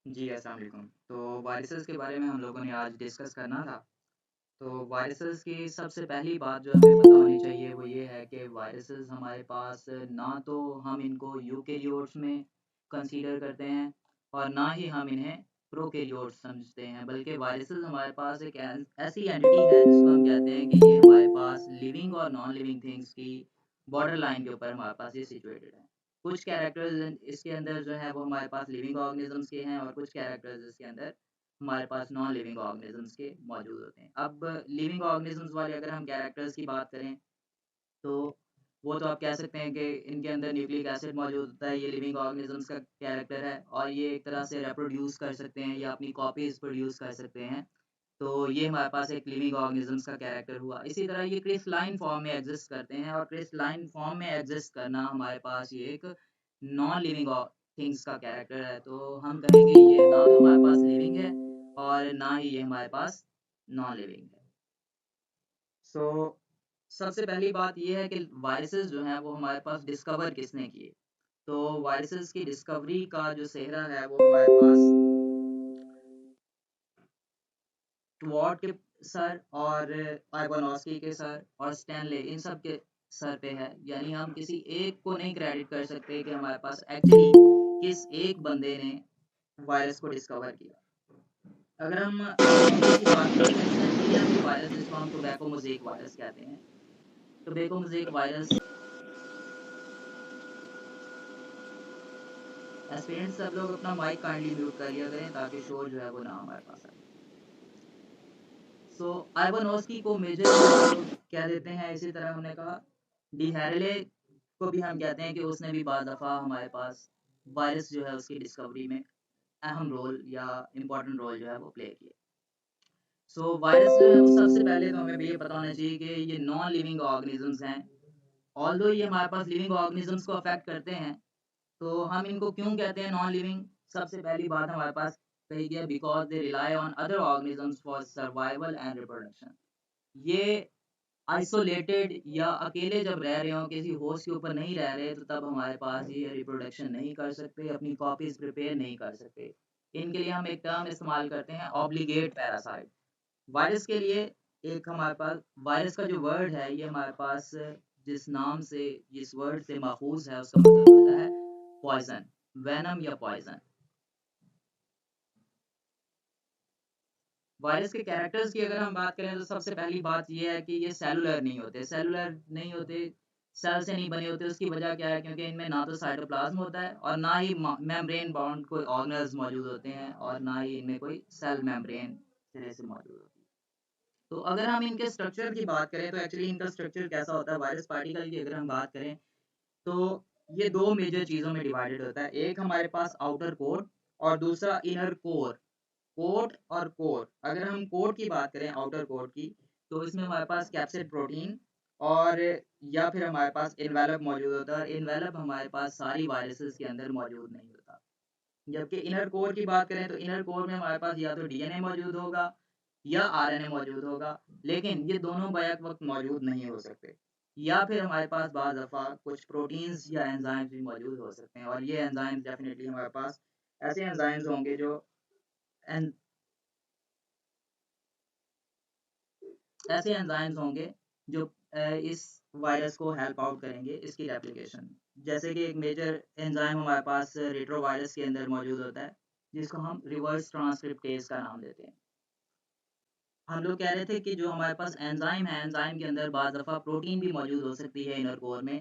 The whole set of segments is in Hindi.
जी, अस्सलाम वालेकुम। तो वायरसेस के बारे में हम लोगों ने आज डिस्कस करना था। तो वायरसेस की सबसे पहली बात जो हमें पता होनी चाहिए वो ये है कि वायरसेस हमारे पास ना तो हम इनको यूकेरियोट्स में कंसीडर करते हैं और ना ही हम इन्हें प्रोकैरियोट्स समझते हैं, बल्कि वायरसेस हमारे पास एक ऐसी एंटिटी है जिसको हम कहते हैं कि ये हमारे पास लिविंग और नॉन लिविंग थिंग्स की बॉर्डर लाइन के ऊपर हमारे पास ये सिचुएटेड है। कुछ कैरेक्टर्स इसके अंदर जो है वो हमारे पास लिविंग ऑर्गेनिजम्स के हैं और कुछ कैरेक्टर्स इसके अंदर हमारे पास नॉन लिविंग ऑर्गेनिजम्स के मौजूद होते हैं। अब लिविंग ऑर्गेनिजम्स वाले अगर हम कैरेक्टर्स की बात करें, तो वो तो आप कह सकते हैं कि इनके अंदर न्यूक्लिक एसिड मौजूद होता है, ये लिविंग ऑर्गेनिजम्स का कैरेक्टर है और ये एक तरह से रिप्रोड्यूस कर सकते हैं या अपनी कॉपीज़ प्रोड्यूस कर सकते हैं। तो ये हमारे पास एक लिविंग ऑर्गेनिजम्स का कैरेक्टर हुआ। इसी तरह ये क्रिस्टलाइन फॉर्म में एग्ज़िस्ट करते हैं और क्रिस्टलाइन फॉर्म में एग्ज़िस्ट करना हमारे पास ये एक नॉन लिविंग थिंग्स का कैरेक्टर है। तो हम कहेंगे ये ना तो हमारे पास लिविंग है और ना ही ये हमारे पास नॉन लिविंग है। सो सबसे पहली बात ये है कि वायरसेस जो हैं वो हमारे पास डिस्कवर किसने किए? तो वायरसेस की डिस्कवरी का जो सेहरा है वो हमारे पास टुवार्ट के सर और आइवानोस्की के सर और स्टैनले इन सब के सर पे है। यानी हम किसी एक को नहीं क्रेडिट कर सकते कि हमारे पास एक्चुअली किस एक बंदे ने वायरस को डिस्कवर किया। अगर हम एग्ज़ाम्पल की बात करें तो रिसेंटली अभी वायरस जिसको हम टोबैको मोज़ेक वायरस कहते हैं। टोबैको मोज़ेक वायरस एस्पिरेंट्स सब लोग अपना माइक काइंडली म्यूट कर लिया करें ताकि शोर जो है वो ना हमारे पास आए। सो आइवानोस्की को मेजरली हम लोग कह देते हैं, इसी तरह हमने कहा डी हैरिले को भी हम कहते हैं कि उसने भी बाद दफ़ा हमारे पास वायरस जो है उसकी डिस्कवरी में अहम रोल या इम्पोर्टेंट रोल जो है वो प्ले किया। सो वायरस जो है वो सबसे पहले तो हमें ये पता होना चाहिए कि ये नॉन लिविंग ऑर्गेनिजम्स हैं। ऑल्दो ये हमारे पास लिविंग ऑर्गेनिजम्स को अफेक्ट करते हैं, तो हम इनको क्यों कहते हैं नॉन लिविंग? सबसे पहली बात हमारे पास कही गई है because they rely on other organisms for survival and reproduction. ये आइसोलेटेड या अकेले जब रह रहे हों, किसी होस्ट के ऊपर नहीं रह रहे, तो तब हमारे पास ये रिप्रोडक्शन नहीं कर सकते, अपनी कॉपीज़ प्रिपेयर नहीं कर सकते। इनके लिए हम एक टर्म इस्तेमाल करते हैं ऑब्लिगेट पैरासाइट। वायरस के लिए एक हमारे पास वायरस का जो वर्ड है ये हमारे पास जिस नाम से जिस वर्ड से माखूज़ है उसका मतलब होता है पॉइज़न, वेनम या पॉइज़न। वायरस के कैरेक्टर्स की अगर हम बात करें तो सबसे पहली बात ये है कि ये सेलुलर नहीं होते, सेल से नहीं बने होते। उसकी वजह क्या है? क्योंकि इनमें ना तो साइटोप्लाज़्म होता है और ना ही मेम्ब्रेन बाउंड कोई ऑर्गेनेल्स मौजूद होते हैं और ना ही इनमें कोई सेल मेम्ब्रेन सिरे से मौजूद होती है। तो अगर हम इनके स्ट्रक्चर की बात करें तो एक्चुअली इनका स्ट्रक्चर कैसा होता है? वायरस पार्टिकल की अगर हम बात करें तो ये 2 मेजर चीज़ों में डिवाइडेड होता है। एक हमारे पास आउटर कोर और दूसरा इनर कोर। कोट और कोर, अगर हम कोट की बात करें आउटर कोट की, तो इसमें हमारे पास कैप्सिड प्रोटीन और या फिर हमारे पास इन्वेलप मौजूद होता है। इन्वेलप हमारे पास सारी वायरसेस के अंदर मौजूद नहीं होता। जबकि इनर कोर की बात करें तो इनर कोर में हमारे पास या तो डीएनए मौजूद होगा या आरएनए मौजूद होगा, लेकिन ये दोनों बैक वक्त मौजूद नहीं हो सकते। या फिर हमारे पास बाज़ दफ़ा कुछ प्रोटीन्स या एंजाइम्स भी मौजूद हो सकते हैं और ये एंजाइम्स डेफिनिटली हमारे पास ऐसे एंजाइम्स होंगे जो एन ऐसे एंजाइम्स होंगे जो इस वायरस को हेल्प आउट करेंगे इसकी रेप्लिकेशन। जैसे कि एक मेजर एंजाइम हमारे पास रेट्रोवायरस के अंदर मौजूद होता है, जिसको हम रिवर्स ट्रांसक्रिप्टेज का नाम देते हैं। हम लोग कह रहे थे कि जो हमारे पास एंजाइम है, एंजाइम के अंदर बाज़ दफ़ा प्रोटीन भी मौजूद हो सकती है इनर कोर में।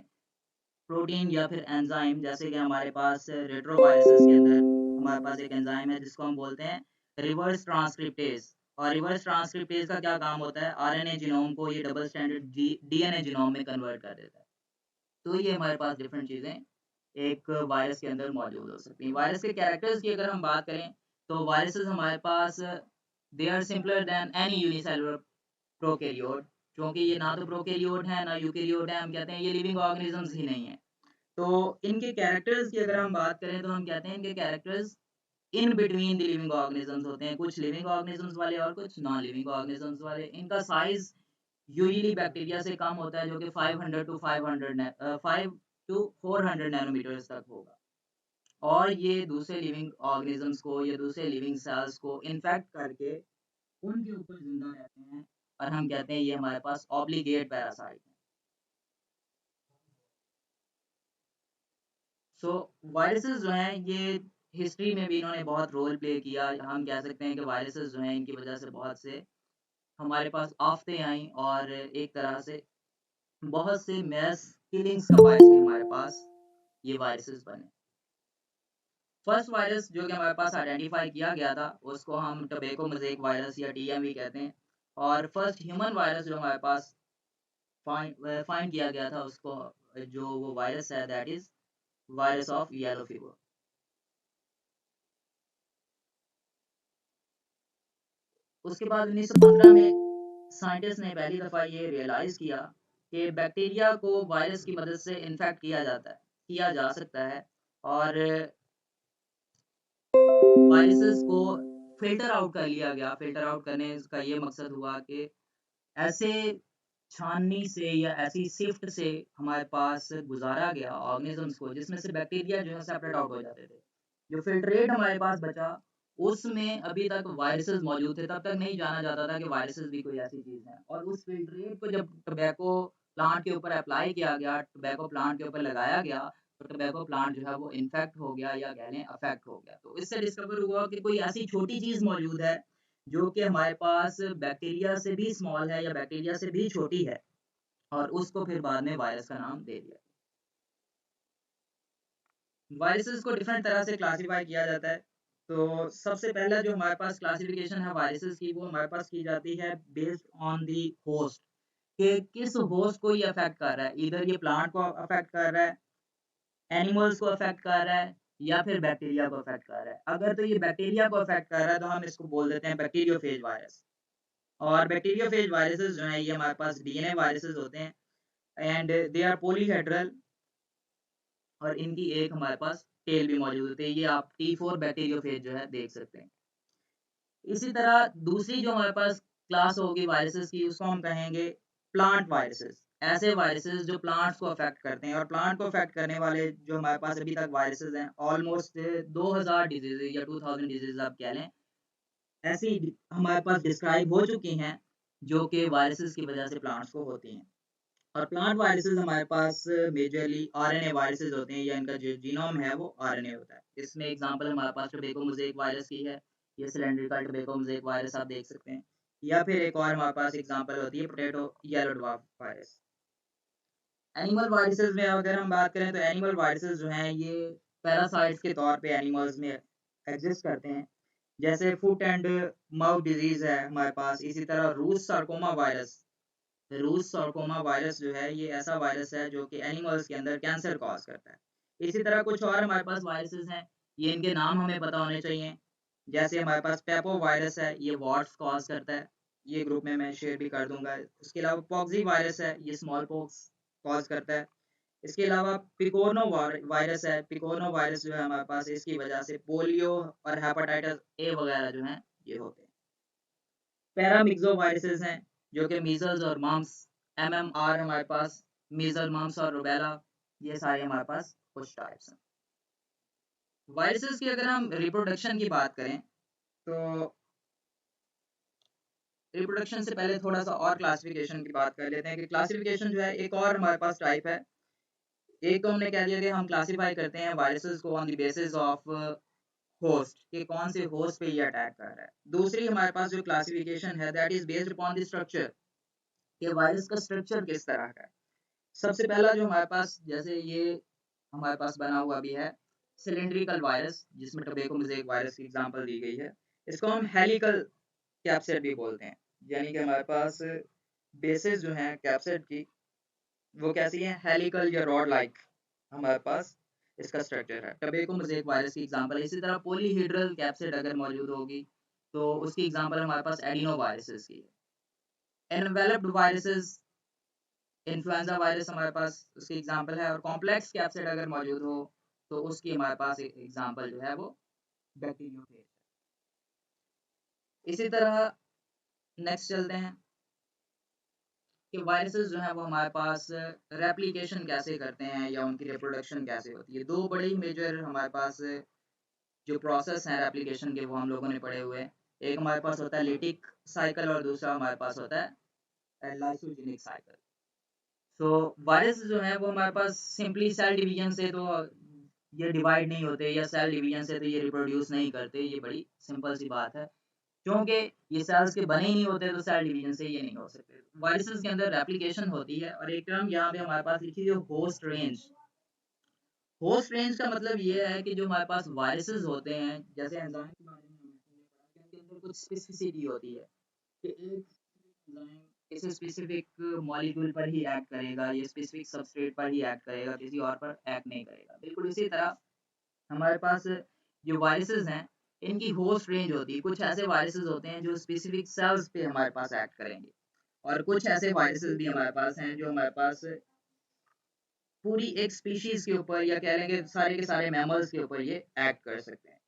प्रोटीन या फिर एंजाइम जैसे कि हमारे पास रेट्रोवायरसेस के अंदर हमारे पास एक एंजाइम है जिसको हम बोलते हैं रिवर्स ट्रांसक्रिप्टेज। और रिवर्स ट्रांसक्रिप्टेज का क्या काम होता है? आरएनए जीनोम को ये डबल स्टैंडर्ड डीएनए जीनोम में कन्वर्ट कर देता है। तो ये हमारे पास डिफरेंट चीज़ें एक वायरस के अंदर मौजूद हो सकती हैं। वायरस के कैरेक्टर्स की अगर हम बात करें तो वायरसेस हमारे पास they are simpler than any unicellular prokaryote. क्योंकि ये ना तो प्रोकैरियोट है ना यूकैरियोट है, हम कहते हैं ये लिविंग ऑर्गेनिजम्स ही नहीं है। तो इनके कैरेक्टर्स की अगर हम बात करें तो हम कहते हैं इनके characters in between the living organisms होते हैं, कुछ लिविंग ऑर्गेनिजम्स वाले और कुछ नॉन लिविंग ऑर्गेनिजम्स वाले। इनका साइज यूजुअली बैक्टीरिया से कम होता है जो कि 500 टू 400 नैनोमीटर्स तक होगा। और ये दूसरे लिविंग ऑर्गेनिजम्स को या दूसरे लिविंग सेल्स को इन्फेक्ट करके उनके ऊपर जिंदा रहते हैं, और हम कहते हैं ये हमारे पास ऑब्लिगेट पैरासाइट है। सो वायरसेस जो हैं ये हिस्ट्री में भी इन्होंने बहुत रोल प्ले किया। हम कह सकते हैं कि वायरसेस जो हैं इनकी वजह से बहुत से हमारे पास आफतें आई, और एक तरह से बहुत से मैस किलिंग्स का बायस भी हमारे पास ये वायरसेस बने। फर्स्ट वायरस जो कि हमारे पास आइडेंटिफाई किया गया था उसको हम टोबैको मोज़ेक वायरस या टीएमवी कहते हैं, और फर्स्ट ह्यूमन वायरस जो हमारे पास फाइंड किया गया था उसको जो वो वायरस है that is virus of yellow fever. उसके बाद 1915 में साइंटिस्ट ने पहली दफ़ा ये रियलाइज़ किया कि बैक्टीरिया को वायरस की मदद से इन्फेक्ट किया जा सकता है, और वायरसेस को फ़िल्टर आउट कर लिया गया। फ़िल्टर आउट करने का ये मकसद हुआ कि ऐसे छाननी से या ऐसी सिफ्ट से हमारे पास गुज़ारा गया ऑर्गेनिज़म्स को जिसमें से बैक्टीरिया जो है सेपरेट आउट हो जाते थे। जो फ़िल्ट्रेट हमारे पास बचा उसमें अभी तक वायरसेस मौजूद थे, तब तक नहीं जाना जाता था कि वायरसेस भी कोई ऐसी चीज़ है। और उस फ़िल्ट्रेट को जब टोबैको प्लांट के ऊपर अप्लाई किया गया, टोबैको प्लांट के ऊपर लगाया गया, तो टोबैको प्लांट जो है वो इन्फेक्ट हो गया या कह लें अफ़ेक्ट हो गया। तो इससे डिस्कवर हुआ कि कोई ऐसी छोटी चीज़ मौजूद है जो कि हमारे पास बैक्टीरिया से भी स्मॉल है या बैक्टीरिया से भी छोटी है, और उसको फिर बाद में वायरस का नाम दे दिया। वायरसेस को डिफरेंट तरह से क्लासिफाई किया जाता है। तो सबसे पहला जो हमारे पास क्लासिफिकेशन है वायरसेस की वो हमारे पास की जाती है बेस्ड ऑन दी होस्ट, कि किस होस्ट को ये अफेक्ट कर रहा है। इधर ये प्लांट को अफेक्ट कर रहा है, एनिमल्स को अफेक्ट कर रहा है, या फिर बैक्टीरिया को अफेक्ट कर रहा है। अगर तो ये बैक्टीरिया को अफेक्ट कर रहा है तो हम इसको बोल देते हैं बैक्टीरियोफेज वायरस। और बैक्टीरियोफेज वायरसेस जो है ये हमारे पास डीएनए वायरसेस होते हैं, एंड दे आर पॉलीहेड्रल, और इनकी एक हमारे पास टेल भी मौजूद होती है। ये आप T4 बैक्टीरियोफेज जो है देख सकते हैं। इसी तरह दूसरी जो हमारे पास क्लास होगी वायरसेस की उसको हम कहेंगे प्लांट वायरसेस। ऐसे वायरसेस जो प्लांट्स को अफेक्ट करते हैं, और प्लांट को अफेक्ट करने वाले जो हमारे पास अभी तक वायरसेस हैं ऑलमोस्ट 2000 डिजीज या 2000 डिजीज आप कह लें, ऐसी हमारे पास डिस्क्राइब हो चुकी हैं जो कि वायरसेस की वजह से प्लांट्स को होती हैं। और प्लांट वायरसेस हमारे पास मेजरली आरएनए वायरसेस होते हैं, या इनका जो जीनोम है वो आरएनए होता है। इसमें एग्जांपल हमारे पास टोबैको मोज़ेक वायरस की है, ये सिलेंड्रिकल टोबैको मोज़ेक वायरस आप देख सकते हैं। या फिर एक और हमारे पास एग्जांपल होती है potato yellow dwarf virus. Animal viruses में अगर हम बात करें तो एनिमल वायरसेस जो हैं ये पैरासाइट्स के तौर पे एनिमल्स में एग्जिस्ट करते हैं। जैसे फुट एंड माउथ डिजीज है हमारे पास, इसी तरह रूस सार्कोमा वायरस। रूस सार्कोमा वायरस जो है ये ऐसा वायरस है जो कि एनिमल्स के अंदर कैंसर कॉज करता है। इसी तरह कुछ और हमारे पास वायरसेस हैं, ये इनके नाम हमें पता होने चाहिए। जैसे हमारे पास पेपो वायरस है, ये वॉट्स कॉज करता है, ये ग्रुप में मैं शेयर भी कर दूंगा। उसके अलावा पॉक्सी वायरस है, ये स्मॉल पॉक्स कॉज करता है। इसके अलावा पिकोनो वायरस है, पिकोनो वायरस जो है हमारे पास इसकी वजह से पोलियो और हेपेटाइटिस ए वगैरह जो हैं ये होते हैं। पैरामिक्सो वायरसेस हैं जो कि मीजल्स और मम्स, एमएमआर हमारे पास, मीजल मम्स और रुबेला, ये सारे हमारे पास कुछ टाइप्स हैं। वायरसेस की अगर हम रिप्रोडक्शन की बात करें तो रिप्रोडक्शन से पहले थोड़ा सा और क्लासिफिकेशन की बात कर लेते हैं कि क्लासिफिकेशन जो है एक और हमारे पास टाइप है। एक तो हमने कह दिया कि हम क्लासिफाई करते हैं वायरसेस को on the basis of host, कि कौन से होस्ट पे ये अटैक कर रहा है। दूसरी हमारे पास जो क्लासिफिकेशन है that is based upon the structure, कि वायरस का स्ट्रक्चर किस तरह का है। सबसे पहला जो हमारे पास, जैसे ये हमारे पास बना हुआ भी है सिलेंड्रिकल वायरस, जिसमें टोबैको मोज़ेक वायरस की एग्जांपल दी गई है। इसको हम हेलिकल कैप्सिड भी बोलते हैं, यानी कि हमारे पास बेसिस जो हैं कैप्सिड की वो कैसी है, हेलिकल या रॉड लाइक हमारे पास इसका स्ट्रक्चर है। टोबैको मोज़ेक वायरस की एग्जांपल है। इसी तरह पॉलीहेड्रल कैप्सिड अगर मौजूद होगी तो उसकी एग्जांपल हमारे पास एडिनो वायरसेस की है। एनवेलप्ड वायरसेस, इन्फ्लुएंजा वायरस हमारे पास उसकी एग्जांपल है। और कॉम्प्लेक्स कैप्सिड अगर मौजूद हो तो उसकी हमारे पास एक एग्जांपल जो है वो बैक्टीरियोफेज है। इसी तरह नेक्स्ट चलते हैं। कि वायरसेस जो है वो हमारे पास रेप्लिकेशन कैसे करते हैं या उनकी रिप्रोडक्शन कैसे होती है। दो बड़े मेजर हमारे पास जो प्रोसेस हैं रेप्लिकेशन के वो हम लोगों ने पढ़े हुए हैं। एक हमारे पास होता है लिटिक साइकिल और दूसरा हमारे पास होता है लाइसोजेनिक साइकिल। तो वायरस जो है वो हमारे पास सिंपली सेल डिवीजन से तो ये डिवाइड नहीं होते या सेल डिवीजन से तो ये रिप्रोड्यूस नहीं करते। ये बड़ी सिंपल सी बात है, क्योंकि ये सेल्स के बने ही नहीं होते तो सेल डिवीजन से ये नहीं हो सकते। वायरसेस के अंदर रेप्लिकेशन होती है और एक टर्म यहाँ पे हमारे पास लिखी है होस्ट रेंज। होस्ट रेंज का मतलब ये है कि जो हमारे पास वायरसेस होते हैं, जैसे एंजाइम के बारे में हमने पढ़ा कि उनके अंदर कुछ स्पेसिफिसिटी होती है कि एक एंजाइम किसी स्पेसिफिक मॉलिक्यूल पर ही एक्ट करेगा, ये स्पेसिफिक सबस्ट्रेट पर ही एक्ट करेगा, किसी और पर एक्ट नहीं करेगा। बिल्कुल इसी तरह हमारे पास जो वायरसेस हैं इनकी होस्ट रेंज होती है। कुछ ऐसे वायरसेस होते हैं जो स्पेसिफिक सेल्स पे हमारे पास एक्ट करेंगे और कुछ ऐसे वायरसेस भी हमारे पास हैं जो हमारे पास पूरी एक स्पीशीज के ऊपर या कह लेंगे सारे के सारे मैमल्स के ऊपर ये एक्ट कर सकते हैं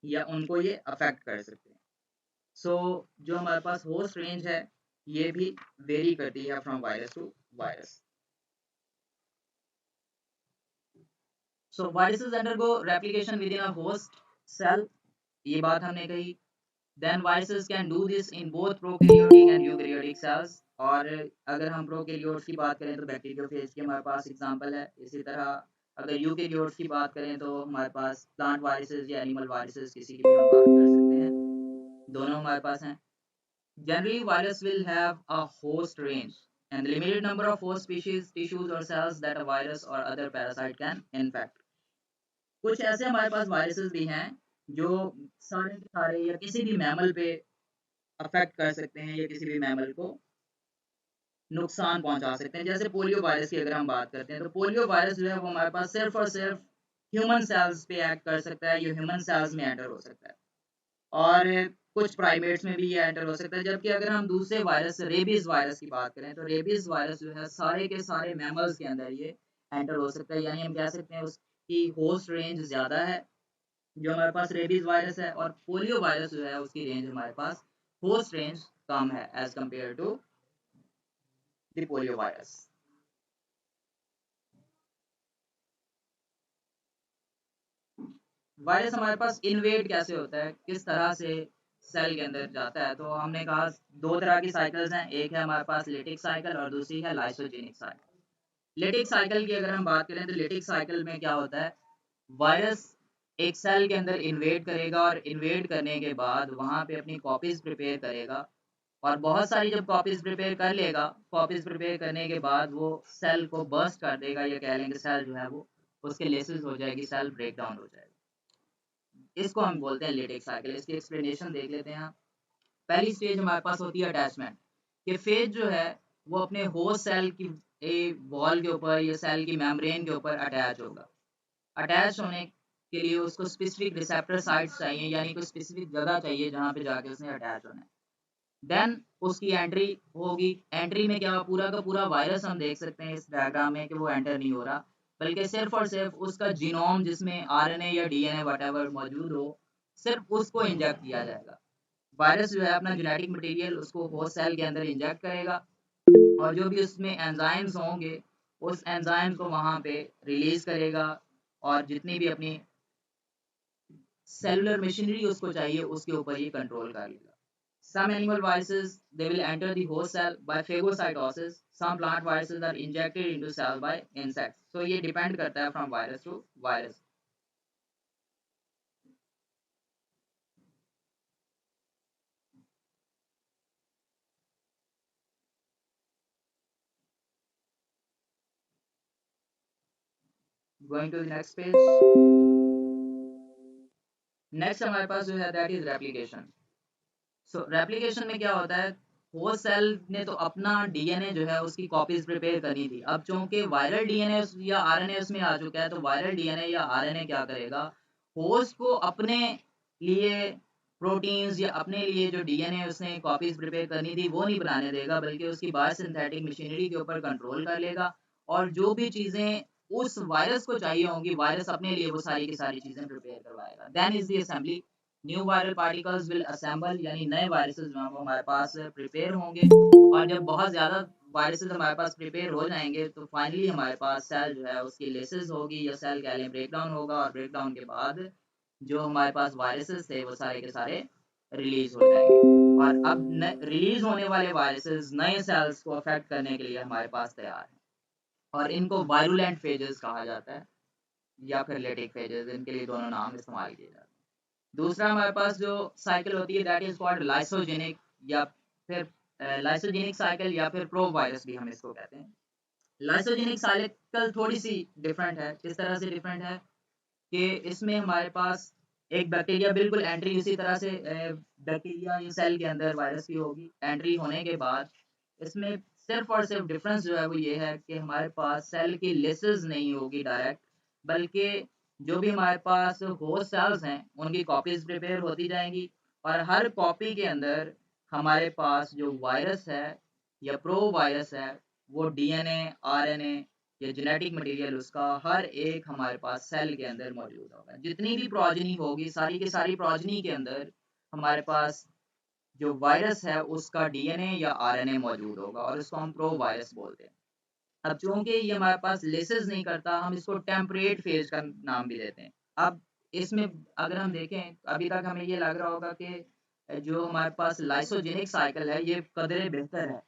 या उनको ये अफेक्ट कर सकते हैं। सो जो हमारे पास होस्ट रेंज है ये भी वेरी करती है from virus to virus. So viruses undergo replication within a host cell, ये बात हमने कही। Then viruses can do this in both prokaryotic and eukaryotic cells। और अगर हम प्रोकैरियोट्स की बात करें तो बैक्टीरियोफेज की हमारे पास एग्जांपल है। इसी तरह अगर यूकैरियोट्स की बात करें तो हमारे पास प्लांट वायरसेस या एनिमल वायरसेस किसी की भी हम बात कर सकते हैं, दोनों हमारे पास हैं। Generally, virus will have a host range and limited number of host species, tissues or cells that a virus or other parasite can infect। कुछ ऐसे हमारे पास वायरसेस भी हैं जो सारे के सारे या किसी भी मैमल पे अफेक्ट कर सकते हैं या किसी भी मैमल को नुकसान पहुंचा सकते हैं। जैसे पोलियो वायरस की अगर हम बात करते हैं तो पोलियो वायरस जो है वो हमारे पास सिर्फ और सिर्फ ह्यूमन सेल्स पे एक्ट कर सकता है, ये ह्यूमन सेल्स में एंटर हो सकता है और कुछ प्राइमेट्स में भी ये एंटर हो सकता है। जबकि अगर हम दूसरे वायरस रेबीज वायरस की बात करें तो रेबीज वायरस जो है सारे के सारे मैमल्स के अंदर ये एंटर हो सकता है, यानी हम कह सकते हैं उसकी होस्ट रेंज ज़्यादा है जो हमारे पास रेबीज वायरस है, और पोलियो वायरस जो है उसकी रेंज हमारे पास होस्ट रेंज कम है as compare to the polio virus. Virus हमारे पास इन्वेड कैसे होता है, किस तरह से सेल के अंदर जाता है, तो हमने कहा दो तरह की साइकिल्स हैं। एक है हमारे पास लिटिक साइकिल और दूसरी है लाइसोजेनिक साइकिल। लिटिक साइकिल की अगर हम बात करें तो लिटिक साइकिल में क्या होता है, वायरस एक सेल के अंदर इन्वेड करेगा और इन्वेड करने के बाद वहां पे अपनी कॉपीज प्रिपेयर करेगा और बहुत सारी जब कॉपीज प्रिपेयर कर लेगा, कॉपीज प्रिपेयर करने के बाद वो सेल को बर्स्ट कर देगा या कह लेंगे सेल जो है वो उसके लेसेस हो जाएगी, सेल ब्रेक डाउन हो जाएगा। इसको हम बोलते हैं लिटिक साइकिल। इसकी एक्सप्लेनेशन देख लेते हैं। पहली स्टेज हमारे पास होती है अटैचमेंट। ये फेज जो है वो अपने होस्ट सेल की वॉल के ऊपर या सेल की मेम्ब्रेन के ऊपर अटैच होगा। अटैच होने के लिए उसको स्पेसिफिक रिसेप्टर साइट्स चाहिए, यानी कोई स्पेसिफिक जगह चाहिए जहाँ पे जाके उसने अटैच होना है। देन उसकी एंट्री होगी। एंट्री में क्या पूरा का पूरा वायरस हम देख सकते हैं इस डायग्राम में कि वो एंटर नहीं हो रहा, बल्कि सिर्फ और सिर्फ उसका जीनोम जिसमें आरएनए या डीएनए व्हाटएवर मौजूद हो, सिर्फ उसको इंजेक्ट किया जाएगा। वायरस जो है अपना जेनेटिक मटेरियल उसको होस्ट सेल के अंदर इंजेक्ट करेगा और जो भी उसमें एंजाइम्स होंगे उस एंजाइम्स को वहाँ पे रिलीज करेगा और जितनी भी अपनी सेलुलर मशीनरी उसको चाहिए उसके ऊपर ये कंट्रोल कर लेगा। Some animal viruses they will enter the host cell by phagocytosis. Some plant viruses are injected into cell by insects. So ये depend करता है from virus to virus. Going to the next page. Next हमारे पास जो है that is replication. So replication में क्या होता है, होस्ट सेल ने तो अपना डीएनए जो है उसकी कॉपीज प्रिपेयर करनी थी। अब चूंकि वायरल डीएनए या आरएनए उसमें आ चुका है तो वायरल डीएनए या आरएनए क्या करेगा, होस्ट को अपने लिए प्रोटीन्स या अपने लिए जो डीएनए उसने कॉपीज प्रिपेयर करनी थी वो नहीं बनाने देगा, बल्कि उसकी बायोसिंथेटिक मशीनरी के ऊपर कंट्रोल कर लेगा और जो भी चीजें उस वायरस को चाहिए होंगी वायरस अपने लिए वो सारी की सारी चीजें प्रिपेयर करवाएगा। Then is the assembly. New viral particles will assemble, यानी नए वायरसेस जो हैं वो हमारे पास प्रिपेयर होंगे और जब बहुत ज़्यादा वायरसेस हमारे पास प्रिपेयर हो जाएंगे तो फाइनली हमारे पास सेल जो है उसकी लेसिस होगी या सेल कह लें ब्रेकडाउन होगा, और ब्रेकडाउन के बाद जो हमारे पास वायरसेस थे वो सारे के सारे रिलीज हो जाएंगे। और अब रिलीज होने वाले वायरसेस नए सेल्स को अफेक्ट करने के लिए हमारे पास तैयार हैं, और इनको वायरुलेंट फेजेस कहा जाता है या फिर लेटिक फेजेस, इनके लिए दोनों नाम इस्तेमाल किए जाते हैं। दूसरा हमारे पास जो साइकिल होती है दैट इज कॉल्ड लाइसोजेनिक या फिर लाइसोजेनिक साइकिल या फिर प्रो वायरस भी हम इसको कहते हैं। लाइसोजेनिक साइकिल थोड़ी सी डिफरेंट है। किस तरह से डिफरेंट है कि इसमें हमारे पास एक बैक्टीरिया बिल्कुल एंट्री उसी तरह से बैक्टीरिया या सेल के अंदर वायरस की होगी। एंट्री होने के बाद इसमें सिर्फ और सिर्फ डिफरेंस जो है वो ये है कि हमारे पास सेल की लिसेस नहीं होगी डायरेक्ट, बल्कि जो भी हमारे पास होस्ट सेल्स हैं उनकी कॉपीज प्रिपेयर होती जाएंगी, और हर कॉपी के अंदर हमारे पास जो वायरस है या प्रो वायरस है वो डीएनए, आरएनए या जेनेटिक मटेरियल उसका हर एक हमारे पास सेल के अंदर मौजूद होगा। जितनी भी प्रोजनी होगी सारी की सारी प्रोजनी के अंदर हमारे पास जो वायरस है उसका डीएनए या आरएनए मौजूद होगा, और उसको हम प्रो वायरस बोलते हैं। अब चूंकि ये हमारे पास लेसेस नहीं करता, हम इसको टेम्परेट फेज का नाम भी देते हैं। अब इसमें अगर हम देखें अभी तक हमें ये लग रहा होगा कि जो हमारे पास लाइसोजेनिक साइकिल है ये कदरे बेहतर है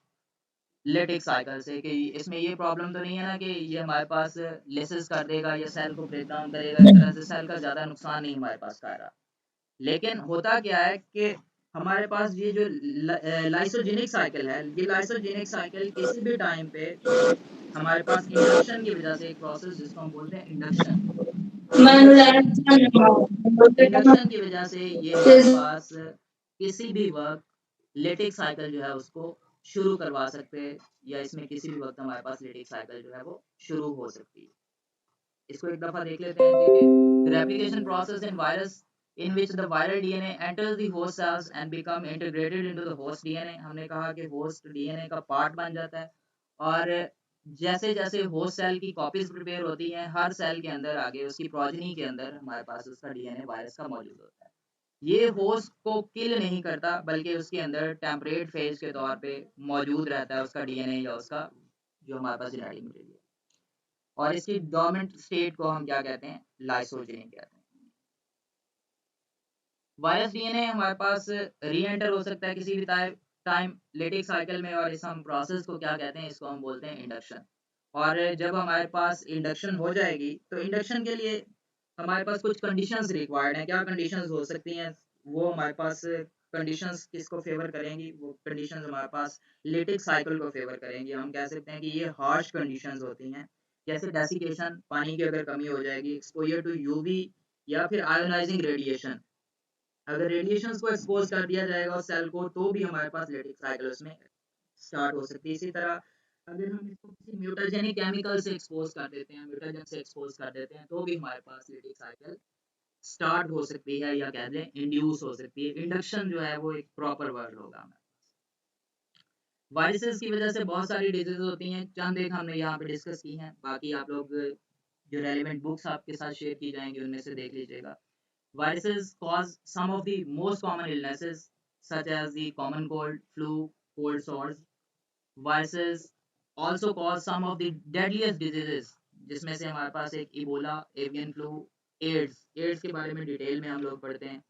लेटिक साइकिल से, कि इसमें ये प्रॉब्लम तो नहीं है ना कि ये हमारे पास लेसेस कर देगा या सेल को ब्रेक डाउन करेगा, इस तरह से सेल का ज़्यादा नुकसान नहीं हमारे पास कर रहा। लेकिन होता क्या है कि हमारे पास ये जो लाइसोजेनिक साइकिल है, ये लाइसोजेनिक साइकिल किसी भी टाइम पे हमारे पास इंडक्शन की वजह से एक प्रोसेस जिसको हम बोलते हैं इंडक्शन, इंडक्शन की वजह से ये हमारे पास किसी भी वक्त लेटिक साइकिल जो है उसको शुरू करवा सकते हैं, या इसमें किसी भी वक्त हमारे पास लेटिक साइकिल जो है वो शुरू हो सकती है। इसको एक दफा देख लेते हैं जी। Replication process in virus in which the viral DNA enters the host cells and become integrated into the host DNA। हमने कहा कि host DNA का पार्ट बन जाता है, और जैसे जैसे होस्ट सेल की कॉपीज प्रिपेयर होती हैं हर सेल के अंदर आगे उसकी प्रोजनी के अंदर हमारे पास उसका डीएनए वायरस का मौजूद होता है। ये होस्ट को किल नहीं करता बल्कि उसके अंदर टेम्परेट फेज के तौर पे मौजूद रहता है उसका डीएनए या उसका जो हमारे पास जेनेटिक मटेरियल, और इसकी डोमिनेंट स्टेट को हम क्या कहते हैं, लाइसोजेनिक कहते हैं। वायरस डीएनए हमारे पास री एंटर हो सकता है किसी भी टाइम लेटिक साइकिल में, और इस हम प्रोसेस को क्या कहते हैं, इसको हम बोलते हैं इंडक्शन। और जब हमारे पास इंडक्शन हो जाएगी तो इंडक्शन के लिए हमारे पास कुछ कंडीशंस रिक्वायर्ड हैं। क्या कंडीशंस हो सकती हैं, वो हमारे पास कंडीशंस किसको फेवर करेंगी, वो कंडीशंस हमारे पास लेटिक साइकिल को फेवर करेंगी। हम कह सकते हैं कि ये हार्श कंडीशंस होती हैं, जैसे डेसिकेशन, पानी की अगर कमी हो जाएगी, एक्सपोजर टू यूवी या फिर आयोनाइजिंग रेडिएशन। अगर रेडिएशंस को एक्सपोज कर दिया जाएगा उस सेल को तो भी हमारे पास लेटिक साइकिल उसमें स्टार्ट हो सकती है। इसी तरह अगर हम इसको किसी म्यूटाजेनिक केमिकल से एक्सपोज कर देते हैं, म्यूटाजन से एक्सपोज कर देते हैं, तो भी हमारे पास लेटिक साइकिल स्टार्ट हो सकती है, या कह दें इंड्यूस हो सकती है। इंडक्शन जो है वो एक प्रॉपर वर्ड होगा हमारे पास। वायरसेस की वजह से बहुत सारी डिजीज होती हैं, चंद एक हमने यहाँ पे डिस्कस की हैं, बाकी आप लोग जो रेलिवेंट बुक्स आपके साथ शेयर की जाएंगी उनमें से देख लीजिएगा। Viruses cause some of the most common illnesses such as the common cold, flu, cold sores. Viruses also cause some of the deadliest diseases, जिसमें से हमारे पास एक इबोला, एवियन फ्लू, एड्स के बारे में डिटेल में हम लोग पढ़ते हैं।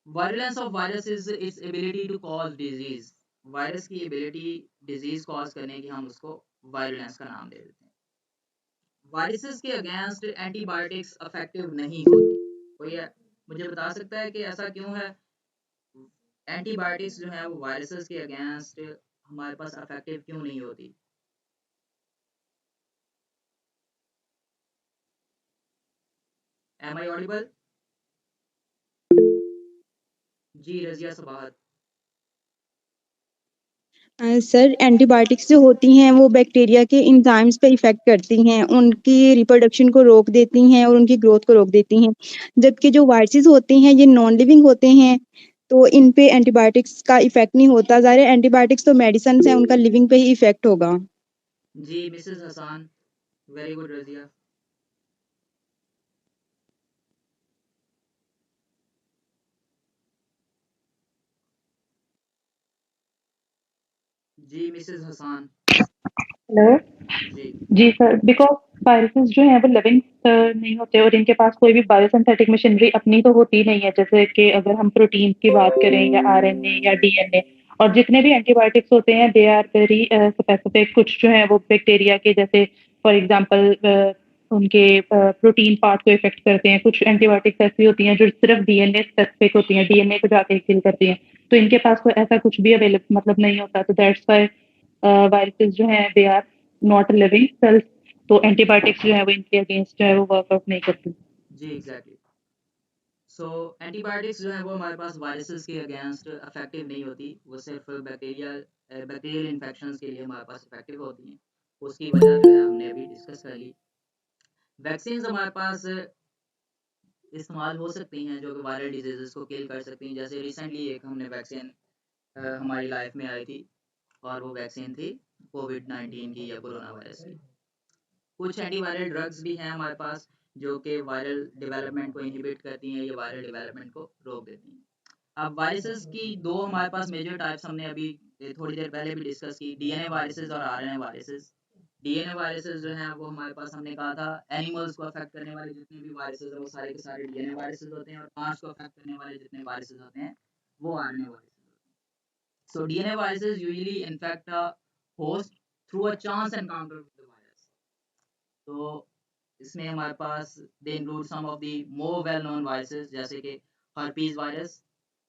Virulence of virus is its ability to cause disease। Virus की एबिलिटी डिजीज कॉज करने की हम उसको वायरुलेंस का नाम दे देते हैं। वायरसेस के अगेंस्ट एंटीबायोटिक्स इफेक्टिव नहीं होती। कोई मुझे बता सकता है कि ऐसा क्यों है, एंटीबायोटिक्स जो है वो वायरसेस के अगेंस्ट हमारे पास इफेक्टिव क्यों नहीं होती? Am I audible? जी रजिया सबाहत। सर एंटीबायोटिक्स जो होती हैं वो बैक्टीरिया के एंजाइम्स पे इफेक्ट करती हैं, उनकी रिप्रोडक्शन को रोक देती हैं और उनकी ग्रोथ को रोक देती हैं। जबकि जो वायरसेस होते हैं ये नॉन लिविंग होते हैं, तो इन पे एंटीबायोटिक्स का इफेक्ट नहीं होता। ज़ाहिर है एंटीबायोटिक्स तो मेडिसिन है, उनका लिविंग पे ही इफेक्ट होगा। जी Mrs Hasan, very good Razia. जी मिसेस हसान। हेलो। जी जी सर, बिकॉज़ वायरसेस जो हैं वो लिविंग नहीं होते और इनके पास कोई भी बायोसिंथेटिक मशीनरी अपनी तो होती नहीं है। जैसे कि अगर हम प्रोटीन की बात करें या आरएनए या डीएनए, और जितने भी एंटीबायोटिक्स होते हैं दे आर वेरी स्पेसिफिक। कुछ जो हैं वो बैक्टीरिया के, जैसे फॉर एग्जांपल उनके प्रोटीन पार्ट को इफेक्ट करते हैं। कुछ एंटीबायोटिक्स ऐसी होती हैं जो सिर्फ डीएनए स्पेसिफिक होती हैं, डीएनए को जाके किल करती हैं। तो इनके पास कोई ऐसा कुछ भी अवेलेबल मतलब नहीं होता। तो दैट्स व्हाई वायरसेस जो हैं they are not living cells. तो एंटीबायोटिक्स जो है वो इनके अगेंस्ट जो है वो वर्कआउट नहीं करती। जी एग्जैक्टली। सो एंटीबायोटिक्स जो है वो हमारे पास वायरसेस के अगेंस्ट इफेक्टिव नहीं होती, वो सिर्फ बैक्टीरियल इन्फेक्शंस के लिए हमारे पास इफेक्टिव होती हैं। उसकी वजह जो है हमने अभी डिस्कस कर ली। वैक्सीन्स हमारे पास इस्तेमाल हो सकती हैं जो कि वायरल डिजीजेस को किल कर सकती हैं। जैसे रिसेंटली एक हमने वैक्सीन हमारी लाइफ में आई थी, और वो वैक्सीन थी कोविड-19 की या कोरोना वायरस की। कुछ एंटीवायरल ड्रग्स भी हैं हमारे पास जो कि वायरल डेवलपमेंट को इनहिबिट करती हैं या वायरल डेवलपमेंट को रोक देती हैं। अब वायरसेस की दो हमारे पास मेजर टाइप्स हमने अभी थोड़ी देर पहले भी डिस्कस की, डीएनए वायरसेस और आरएनए वायरसेस। डीएनए वायरसेस जो हैं वो हमारे पास हमने कहा था एनिमल्स को अफेक्ट करने वाले जितने भी वायरसेस हैं वो सारे के सारे डीएनए वायरसेस होते हैं, और प्लांट्स को अफेक्ट करने वाले जितने वायरसेस होते हैं वो आरएनए वायरसेस होते हैं। So DNA viruses usually infect a host through a chance encounter with the virus. तो इसमें हमारे पास they include some of the more well known viruses जैसे कि herpes virus,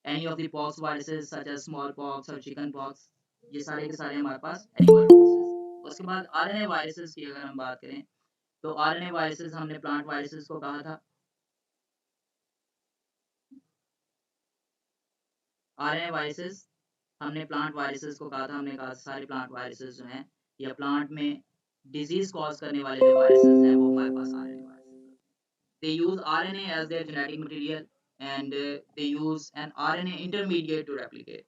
any of the pox viruses such as smallpox और chickenpox, ये सारे के सारे हमारे पास एनिमल वायरसेस। उसके बाद आरएनए वायरसेस की अगर हम बात करें तो आरएनए वायरसेस हमने प्लांट वायरसेस को कहा था। आरएनए वायरसेस हमने प्लांट वायरसेस को कहा था, हमने कहा सारे प्लांट वायरसेस जो हैं या प्लांट में डिजीज कॉज करने वाले जो वायरसेस हैं वो हमारे पास RNA viruses. They use RNA as their genetic material and they use an RNA intermediate to replicate.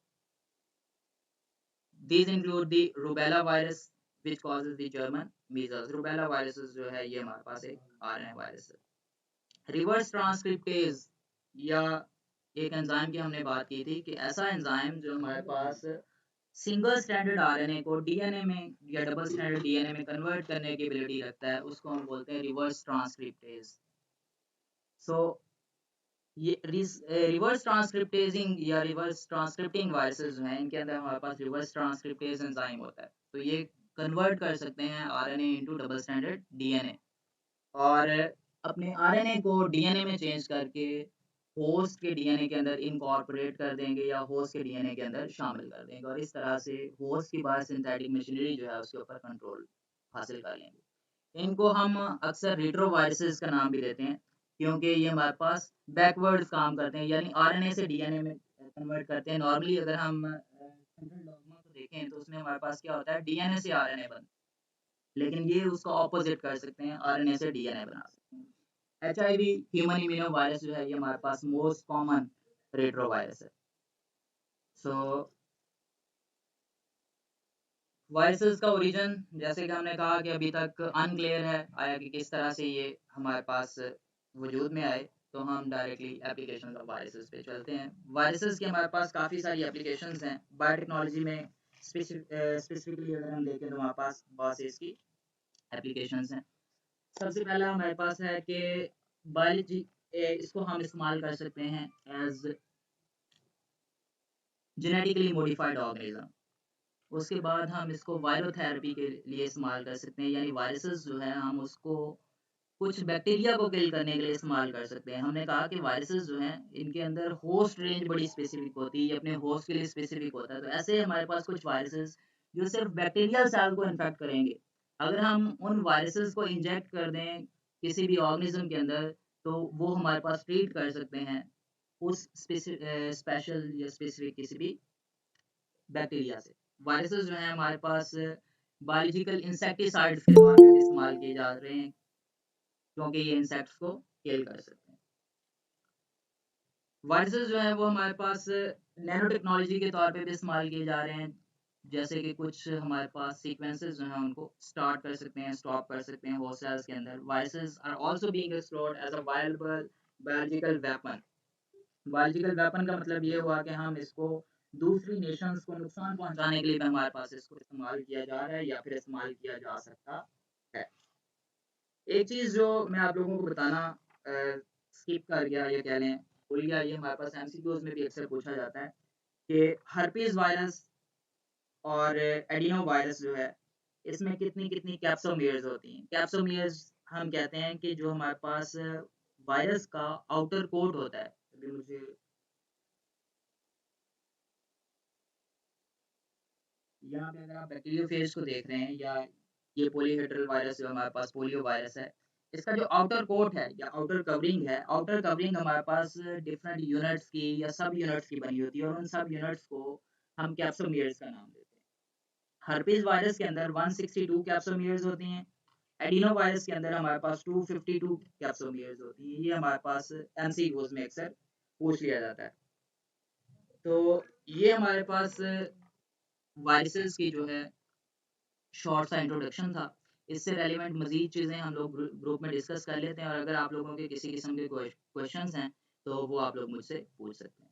These include the rubella virus which causes the German measles। Rubella virus जो है ये हमारे पास एक आरएनए वायरस है। रिवर्स ट्रांसक्रिप्टेज या एक एंजाइम की हमने बात की थी कि ऐसा एंजाइम जो हमारे पास सिंगल स्टैंडर्ड आरएनए को डीएनए में या डबल स्टैंडर्ड डीएनए में कन्वर्ट करने की एबिलिटी रखता है, उसको हम बोलते हैं रिवर्स ट्रांसक्रिप्टेज। सो ये रिवर्स ट्रांसक्रिप्टेजिंग या रिवर्स ट्रांसक्रिप्टिंग वायरसेस जो हैं इनके अंदर हमारे पास रिवर्स ट्रांसक्रिप्टेज एंजाइम होता है, तो ये कन्वर्ट कर सकते हैं RNA into double standard DNA, और अपने आरएनए को डीएनए में चेंज करके होस्ट के डीएनए के अंदर इनकॉर्पोरेट कर देंगे या होस्ट के डीएनए के अंदर शामिल कर देंगे, और इस तरह से होस्ट की बायोसिंथेटिक मशीनरी जो है उसके ऊपर कंट्रोल हासिल कर लेंगे। इनको हम अक्सर रेट्रोवायरसेस का नाम भी देते हैं क्योंकि ये हमारे पास बैकवर्ड्स काम करते हैं, यानी आरएनए से डीएनए में कन्वर्ट करते हैं। नॉर्मली अगर हम सेंट्रल डॉग्मा को देखें तो उसमें हमारे पास क्या होता है, डीएनए से आरएनए बनता है, लेकिन ये उसका ऑपोजिट कर सकते हैं, आरएनए से डीएनए बना सकते हैं। एचआईवी ह्यूमन इम्यूनो वायरस जो है ये हमारे पास मोस्ट कॉमन रेट्रोवायरस है। सो वायरसेस का ओरिजिन जैसे कि हमने कहा कि अभी तक अनक्लियर है आया कि किस तरह से ये हमारे पास वजूद में आए, तो हम डायरेक्टली एप्लीकेशन ऑफ वायरसेस पे चलते हैं। वायरसेस की हमारे पास काफ़ी सारी एप्लीकेशंस हैं बायोटेक्नोलॉजी में। स्पेसिफिकली अगर हम देखें तो हमारे पास बहुत सी इसकी एप्लीकेशंस हैं। सबसे पहला हमारे पास है कि बायोलॉजी, इसको हम इस्तेमाल कर सकते हैं एज जेनेटिकली मॉडिफाइड ऑर्गेनिज्म। उसके बाद हम इसको वायरोथेरेपी के लिए इस्तेमाल कर सकते हैं, यानी वायरसेस जो है हम उसको कुछ बैक्टीरिया को किल करने के लिए इस्तेमाल कर सकते हैं। हमने कहा कि वायरसेस जो हैं इनके अंदर होस्ट रेंज बड़ी स्पेसिफिक होती है, ये अपने होस्ट के लिए स्पेसिफिक होता है। तो ऐसे हमारे पास कुछ वायरसेस जो सिर्फ बैक्टीरियल सेल को इन्फेक्ट करेंगे, अगर हम उन वायरसेस को इंजेक्ट कर दें किसी भी ऑर्गेनिज्म के अंदर तो वो हमारे पास ट्रीट कर सकते हैं उस स्पेशल या स्पेसिफिक किसी भी बैक्टीरिया से। वायरसेस जो हैं हमारे पास बायोलॉजिकल इंसेक्टिसाइड्स के तौर पे भी इस्तेमाल किए जा रहे हैं क्योंकि ये इंसेक्ट्स को किल कर सकते हैं। वायरसेस जो हैं वो हमारे पास नैनो टेक्नोलॉजी के तौर पे भी इस्तेमाल किए जा रहे हैं, जैसे कि कुछ हमारे पास सीक्वेंसेस जो हैं उनको स्टार्ट कर सकते हैं, स्टॉप कर सकते हैं होस्ट सेल्स के अंदर। Viruses are also being explored as a viable biological weapon. Biological weapon का मतलब ये हुआ कि हम इसको दूसरी नेशंस को नुकसान पहुंचाने के लिए भी हमारे पास इसको इस्तेमाल किया जा रहा है या फिर इस्तेमाल किया जा सकता है। एक चीज़ जो मैं आप लोगों को बताना स्किप कर गया या कह लें भूल गया, ये हमारे पास एमसीक्यूज में भी अक्सर पूछा जाता है कि हर्पीज वायरस और एडिनो वायरस जो है इसमें कितनी कितनी कैप्सोमियर्स होती हैं। कैप्सोमियर्स हम कहते हैं कि जो हमारे पास वायरस का आउटर कोट होता है। अभी मुझे यहाँ पे अगर आप बैक्टीरियोफेज को देख रहे हैं या ये पॉलीहेड्रल वायरस जो हमारे पास पोलियो वायरस है, इसका जो आउटर कोट है या आउटर कवरिंग है, आउटर कवरिंग हमारे पास डिफरेंट यूनिट्स की या सब यूनिट्स की बनी होती है और उन सब यूनिट्स को हम कैप्सोमियर्स का नाम देते हैं। हर्पीज वायरस के अंदर 162 कैप्सोमियर्स होती हैं। एडिनो वायरस के अंदर हमारे पास 252 कैप्सोमियर्स होती हैं। ये हमारे पास एमसीक्यूज में अक्सर पूछ लिया जाता है। तो ये हमारे पास वायरसेस की जो है शॉर्ट सा इंट्रोडक्शन था। इससे रेलिवेंट मज़ीद चीज़ें हम लोग ग्रुप में डिस्कस कर लेते हैं और अगर आप लोगों के किसी किस्म के क्वेश्चंस हैं तो वो आप लोग मुझसे पूछ सकते हैं।